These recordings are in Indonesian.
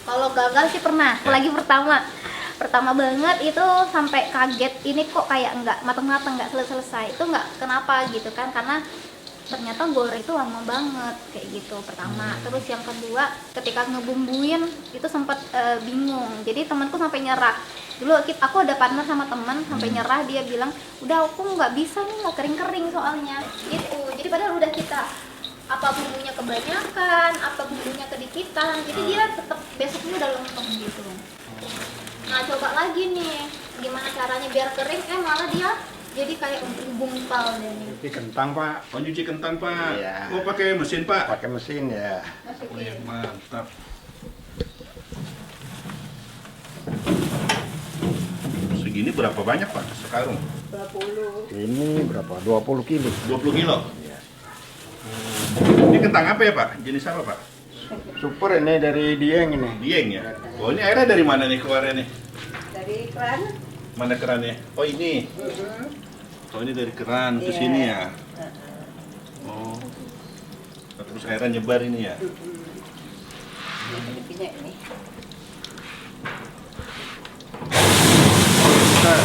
Kalau gagal sih pernah, apalagi pertama banget itu sampai kaget, ini kok kayak nggak mateng-mateng, nggak selesai. Itu nggak kenapa gitu kan, karena ternyata goreng itu lama banget kayak gitu pertama. Terus yang kedua ketika ngebumbuin itu sempat bingung, jadi temanku sampai nyerah. Dulu aku ada partner sama teman sampai nyerah, dia bilang udah aku nggak bisa nih, nggak kering-kering soalnya gitu. Jadi padahal udah kita apa bumbunya kebanyakan, apa bumbunya kedikitan, jadi dia tetap besoknya udah lempeng gitu. Nah coba lagi nih gimana caranya biar kering, malah dia jadi kayak gumpal deh nih. Cuci kentang Pak. Oh nyuci kentang Pak. Iya. Oh pakai mesin Pak. Pakai mesin ya. Oh ya mantap. Segini berapa banyak Pak sekarung? 20. Ini berapa? 20 kilo. 20 kilo? Iya. Ini kentang apa ya Pak? Jenis apa Pak? Super ini dari Dieng ini. Dieng ya? Oh ini airnya dari mana nih keluarnya nih? Dari keran. Mana kerannya? Oh ini. Oh ini dari keran ke sini ya? Oh. Terus airnya nyebar ini ya? Ini ini. Nah.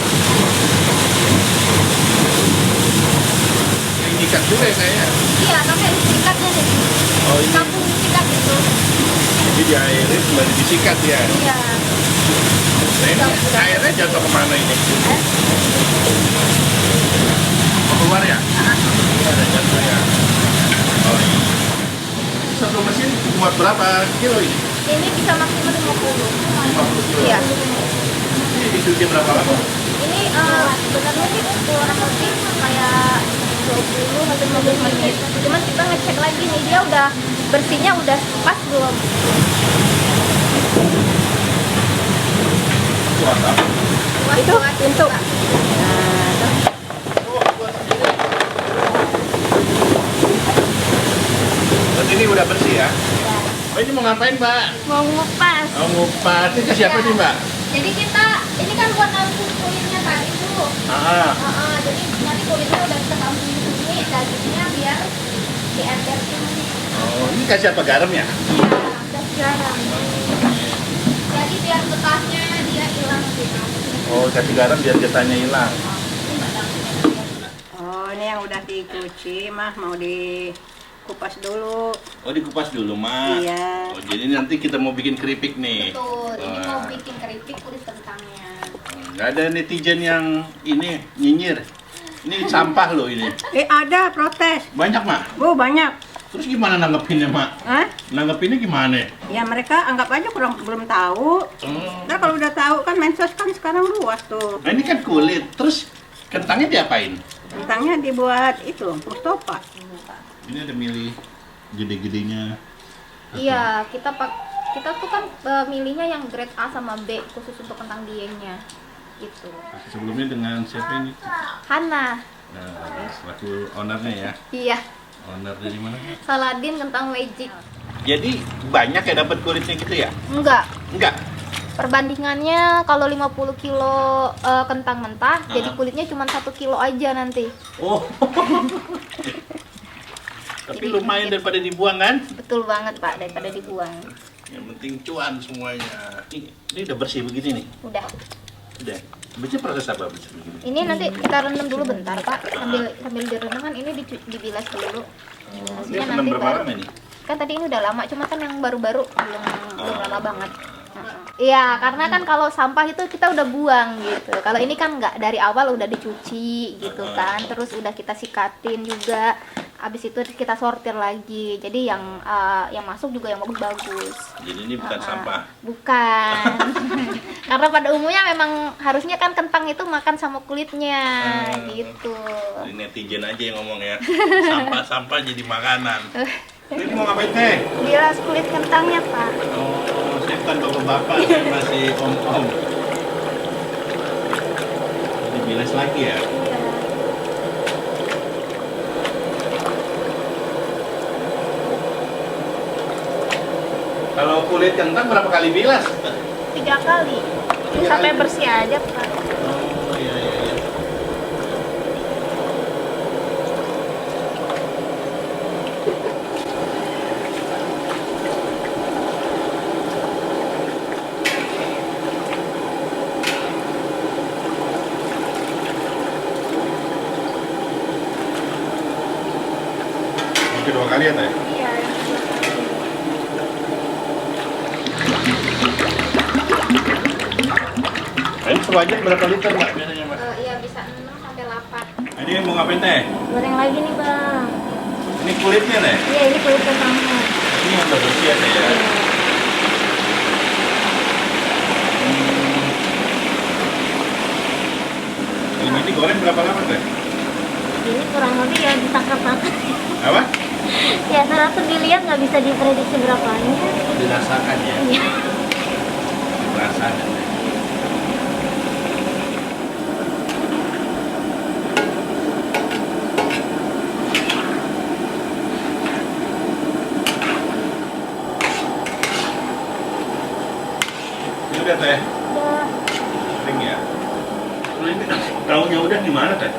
Ini ikat juga ya kayaknya? Iya, sampai sikatnya nih. Oh ini. Kampung sikat gitu. Jadi di airnya kembali disikat ya? Iya. Nah ini airnya jatuh kemana ini? Mau keluar ya? Ada jatuh ya? Oh iya. Satu mesin muat berapa kilo ini? Ini bisa maksimal 50. 50 kilo? Iya. Ini dicuci berapa lama? Ini sebenarnya sih kurang lebih kayak 20 sampai 15 menit. Cuman kita ngecek lagi nih, dia udah bersihnya udah pas belum? Kuat apa? Itu untuk. Berarti ini udah bersih ya? Oh ini mau ngapain Mbak? Mau ngupas. Mau ngupas, ini kasih apa Iya. nih Mbak? Jadi kita ini kan buat nampung kulitnya tadi tuh. Jadi nanti kulitnya udah kita tampung di sini, dagingnya biar dienderkin. Oh ini kasih apa garam ya? Iya, kasih garam. Jadi biar getahnya dia hilang gitu. Oh kasih garam biar getahnya hilang. Oh, ini yang udah dicuci mah mau dikupas dulu. Oh dikupas dulu Mak? Iya. Oh jadi nanti kita mau bikin keripik nih? Betul, ini mau Wah. bikin keripik kulit kentangnya. Nggak ada netizen yang ini nyinyir. Ini sampah loh ini. Ada protes. Banyak Mak? Banyak. Terus gimana nanggepinnya Mak? Hah? Nanggepinnya gimana? Ya mereka anggap aja belum tahu. Nah kalau udah tahu kan medsos kan sekarang luas tuh. Nah ini kan kulit, terus kentangnya diapain? Kentangnya dibuat itu, mustofa. Ini ada milih gede-gedenya. Iya, kita tuh kan milihnya yang grade A sama B khusus untuk kentang diengnya. Gitu. Sebelumnya dengan siapa ini? Hana. Nah, selaku ownernya ya. Iya, Owner dari mana? Saladin kentang magic. Jadi banyak ya dapat kulitnya gitu ya? Enggak. Enggak. Perbandingannya kalau 50 kilo kentang mentah, jadi kulitnya cuma 1 kilo aja nanti. Oh. Tapi lumayan daripada dibuang kan? Betul banget Pak, daripada dibuang. Yang penting cuan semuanya. Ini udah bersih begini nih? Udah. Udah. Bersih proses apa bersih begini? Ini nanti kita rendam dulu bentar Pak, sambil direndam kan ini dibilas dulu. Dia Hasilnya rendam berapa baru- lama nih? Kan tadi ini udah lama, cuma kan yang baru-baru belum lama banget. Iya, karena kan kalau sampah itu kita udah buang gitu. Kalau ini kan nggak, dari awal udah dicuci gitu kan, terus udah kita sikatin juga. Habis itu kita sortir lagi. Jadi yang masuk juga yang bagus-bagus. Jadi ini bukan sampah. Bukan. Karena pada umumnya memang harusnya kan kentang itu makan sama kulitnya gitu. Ini netizen aja yang ngomong ya. Sampah-sampah jadi makanan. Ini mau ngapain teh? Bilas kulit kentangnya, Pak. Oh, saya bukan bapak-bapak, saya masih om-om. Dibilas lagi ya? Iya. Kalau kulit kentang berapa kali bilas? 3 kali. Tiga Sampai kali. bersih aja, Pak. Oh, iya, iya, iya. kali ya teh? Iya, yang kedua kali. Nah, ini sewajan berapa liter mbak biasanya mbak? Iya bisa 6 sampai 8. Nah, ini mau ngapain teh? Goreng lagi nih bang. Ini kulitnya teh? Iya ini kulit kentangnya. Ini yang udah bersih ya teh ya? Ini goreng berapa lama teh? Ini kurang lebih ya ditangkap-tangkap. Apa? Ya salah tuh dilihat nggak bisa diprediksi berapanya. Dirasakan ya? Iya. Dirasakan. Ini udah teh? Udah Kering ya? Kalau ini daunnya udah gimana teh?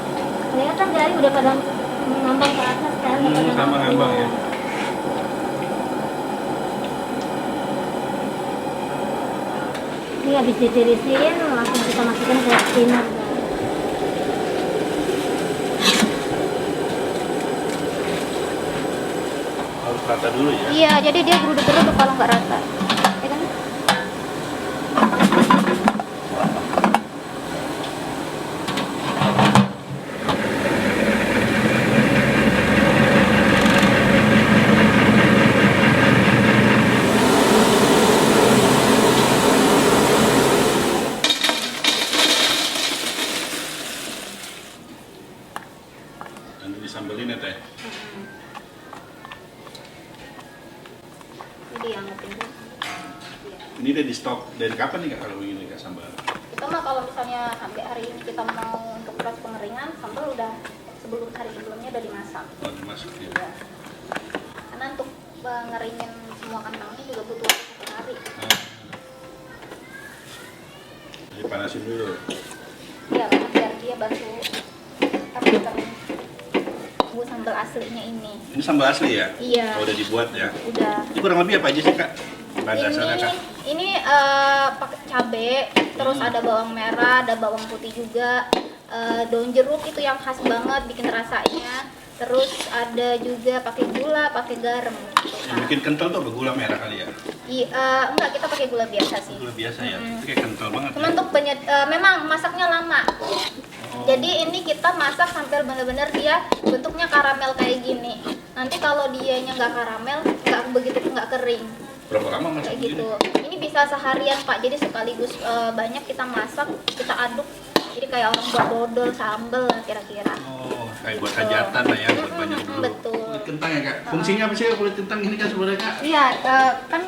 kelihatan dari udah pada ngambang ke atas kan. udah pada Sama ngambang ya? Ini habis ditirisin langsung kita masukin ke steamer. Harus rata dulu ya? Iya, jadi dia geruduk-geruduk kalau nggak rata. Ya kan? Nanti disambelin ya teh? Jadi angetin dulu. Iya. Ini udah di stok dari kapan nih kak kalau begini kak sambal? Kita mah kalau misalnya sampai hari ini kita mau untuk proses pengeringan, sambal udah sebelum hari sebelumnya udah dimasak. Oh dimasukin. Ya. Karena untuk ngeringin semua kentangnya juga butuh waktu 1 hari. Nah. Jadi panasin dulu. Iya, karena biar dia bantu apa kering. Bu sambal aslinya ini. Ini sambal asli ya? Iya. Oh, udah dibuat ya? Udah. Ini kurang lebih apa aja sih kak? Bahan dasarnya kak? Ini pakai cabe, terus ada bawang merah, ada bawang putih juga, daun jeruk itu yang khas banget bikin rasanya. Terus ada juga pakai gula, pakai garam. Gitu, Yang bikin kental tuh apa? Gula merah kali ya? Enggak, kita pakai gula biasa sih. Gula biasa ya? Mm-mm. Itu kayak kental banget Cuman ya? untuk memang masaknya lama. Oh. Jadi ini kita masak sampai benar-benar dia bentuknya karamel kayak gini. Nanti kalau dianya nggak karamel, nggak begitu nggak kering Berapa lama masak kayak begini? gitu. Ini bisa seharian Pak. Jadi sekaligus banyak kita masak, kita aduk. Jadi kayak orang buat dodol, sambel lah kira-kira. Oh, kayak buat Gitu. hajatan lah ya, buat banyak dulu. Betul. Kulit kentang ya kak? Fungsinya apa sih kulit kentang ini kak sebenarnya kak? Iya, kan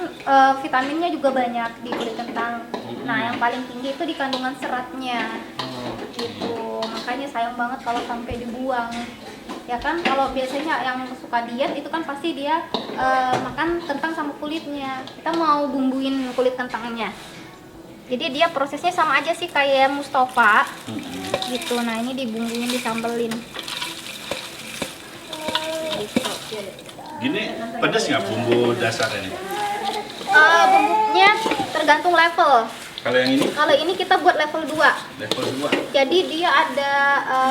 vitaminnya juga banyak di kulit kentang. Nah, yang paling tinggi itu di kandungan seratnya. Oh, Gitu. Makanya sayang banget kalau sampai dibuang. Ya kan, kalau biasanya yang suka diet itu kan pasti dia makan kentang sama kulitnya. Kita mau bumbuin kulit kentangnya. Jadi dia prosesnya sama aja sih kayak Mustafa gitu. Nah, ini dibumbuin, disambelin. Gitu. Gini pedas nggak bumbu dasarnya nih? Bumbunya tergantung level. Kalau yang ini Kalau ini kita buat level 2. level 2. Jadi dia ada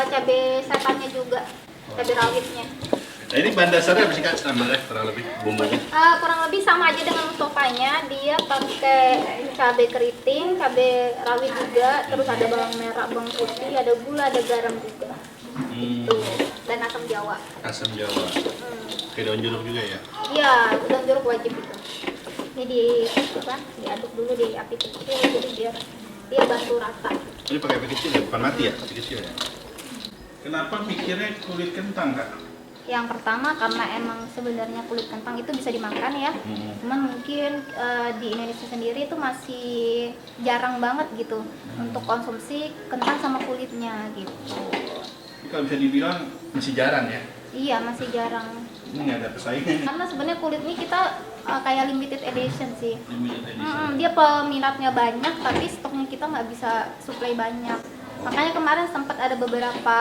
cabai setannya juga, cabai rawitnya. Nah ini bahan dasarnya apa sih kak? Sambalnya kurang lebih bumbunya? Kurang lebih sama aja dengan Mustofanya. Dia pakai cabai keriting, cabai rawit juga, terus ada bawang merah, bawang putih, ada gula, ada garam juga. Tuh, dan asam jawa. Asam Jawa. Kayak daun jeruk juga ya? Iya, daun jeruk wajib itu. Ini diaduk dulu di api kecil, jadi biar dia bantu rata. Ini pakai api kecil ya? Bukan mati ya? Api kecil ya? Kenapa mikirnya kulit kentang kak? Yang pertama karena emang sebenarnya kulit kentang itu bisa dimakan ya. Cuman mungkin di Indonesia sendiri itu masih jarang banget gitu untuk konsumsi kentang sama kulitnya gitu. Ini kalau bisa dibilang masih jarang ya? Iya, masih jarang. Ini nggak ada persaingan. Karena sebenarnya kulit ini kita kayak limited edition sih. Limited edition. Dia peminatnya banyak tapi stoknya kita nggak bisa supply banyak. Makanya kemarin sempat ada beberapa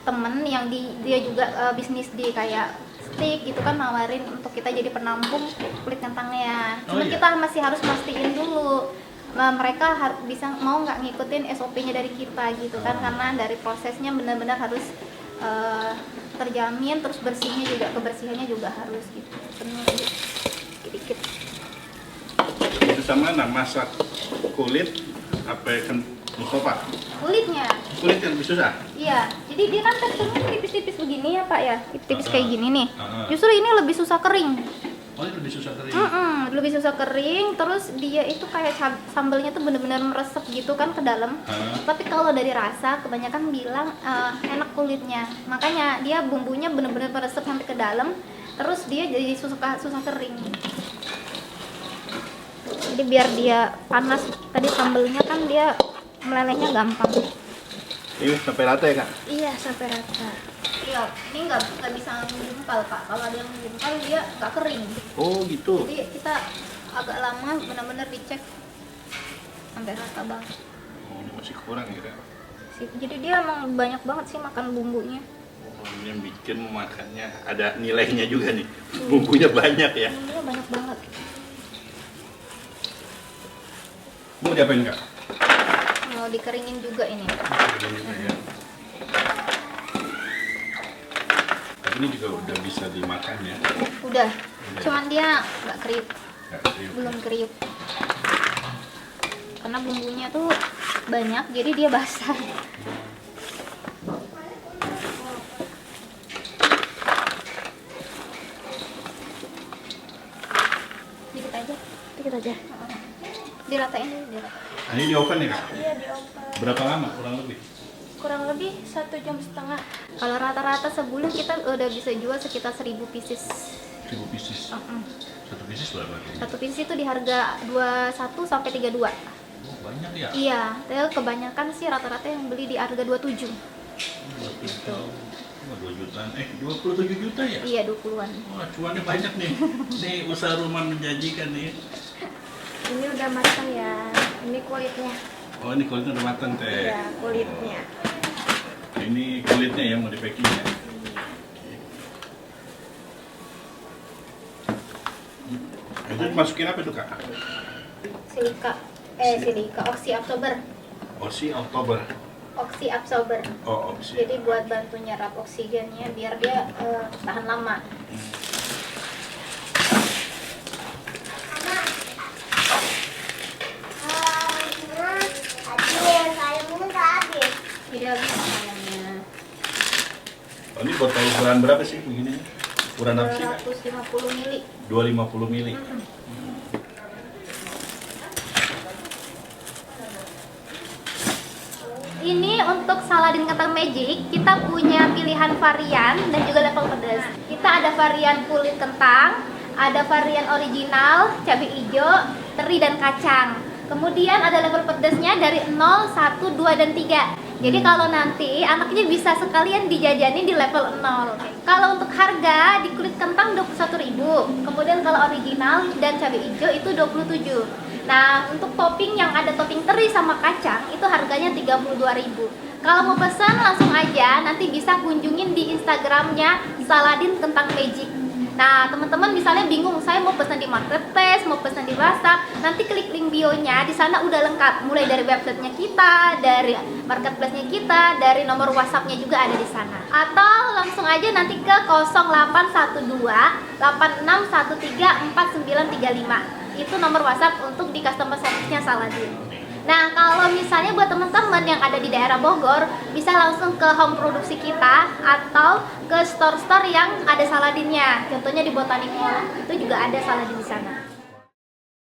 temen yang dia juga bisnis di kayak stick gitu kan, nawarin untuk kita jadi penampung kulit kentangnya. Oh, Cuma iya? kita masih harus mastiin dulu mereka bisa mau nggak ngikutin SOP-nya dari kita gitu kan, karena dari prosesnya benar-benar harus terjamin, terus bersihnya juga, kebersihannya juga harus gitu penuh dikit-dikit. Itu sama mana masak kulit apa kan Mustafa? Kulitnya Kulit yang lebih susah. iya, jadi dia kan teksturnya tipis-tipis begini ya Pak ya, tipis-tipis kayak gini nih. Ah. Justru ini lebih susah kering. Oh, ini lebih susah kering. Lebih susah kering, terus dia itu kayak sambelnya tuh bener-bener meresep gitu kan ke dalam. Tapi kalau dari rasa kebanyakan bilang enak kulitnya, makanya dia bumbunya bener-bener meresep sampai ke dalam, terus dia jadi susah kering. Jadi biar dia panas, tadi sambelnya kan dia melelehnya gampang. Ini sampai rata ya Kak? Iya sampai rata. Iya, ini nggak bisa menggumpal Pak. Kalau ada yang menggumpal dia nggak kering. Oh gitu. Jadi kita agak lama benar-benar dicek sampai rata banget. Oh, ini masih kurang ya Kak? Jadi dia emang banyak banget sih makan bumbunya. Oh, ini yang bikin makannya ada nilainya juga nih. Bumbunya banyak ya. Bumbunya banyak banget. Mau diapain Kak? Mau dikeringin juga ini. Ya. Tapi ini juga udah bisa dimakan ya. Udah. Cuman dia nggak kriuk, Nggak kriuk. belum kriuk. Karena bumbunya tuh banyak, jadi dia basah. Dikit aja. Dikit aja. Diratain dulu, diratain. Nah, ini di oven ya Kak? Iya di oven. Berapa lama kurang lebih? Kurang lebih 1,5 jam. Kalau rata-rata sebulan kita udah bisa jual sekitar 1.000 pieces. 1000 pieces. Satu pieces berapa? Satu pieces itu di harga 21 sampai 32. Oh, banyak ya? Iya, tapi kebanyakan sih rata-rata yang beli di harga 27. Gitu. 2 jutaan. 27 juta ya? Iya, 20-an. Wah, cuannya banyak nih. Nih usaha rumah menjanjikan nih. Ini udah matang ya. Ini kulitnya. Oh, ini kulitnya udah matang teh. Ya, kulitnya. Ini kulitnya ya mau di packing ya. Itu masukin apa tuh Kak? Silika, oxy absorber. Oxy Oktober. Oxy absorber. Oh, oxy. Jadi buat bantu nyerap oksigennya biar dia tahan lama. Jadi habis sayangnya. Oh, ini botol ukuran berapa sih begini? Ukuran apa sih Kak? 250 mili. 250 mili. Ini untuk saladin kentang magic, kita punya pilihan varian dan juga level pedas. Kita ada varian kulit kentang, ada varian original, cabai hijau, teri dan kacang. Kemudian ada level pedasnya dari 0, 1, 2, dan 3. Jadi kalau nanti anaknya bisa sekalian dijajani di level 0. Kalau untuk harga di kulit kentang 21.000. Kemudian kalau original dan cabai hijau itu 27. Nah, untuk topping yang ada topping teri sama kacang itu harganya 32.000. Kalau mau pesan langsung aja, nanti bisa kunjungin di Instagramnya Saladin Kentang Magic. Nah, teman-teman misalnya bingung, saya mau pesan di marketplace, mau pesan di WhatsApp, nanti klik link bio-nya, di sana udah lengkap, mulai dari websitenya kita, dari marketplace-nya kita, dari nomor WhatsApp-nya juga ada di sana. Atau langsung aja nanti ke 0812 8613 4935. Itu nomor WhatsApp untuk di customer service-nya Saladin. Nah, kalau misalnya buat teman-teman yang ada di daerah Bogor, bisa langsung ke home produksi kita atau ke store-store yang ada Saladinnya. Contohnya di Botanic Mall, itu juga ada Saladin di sana.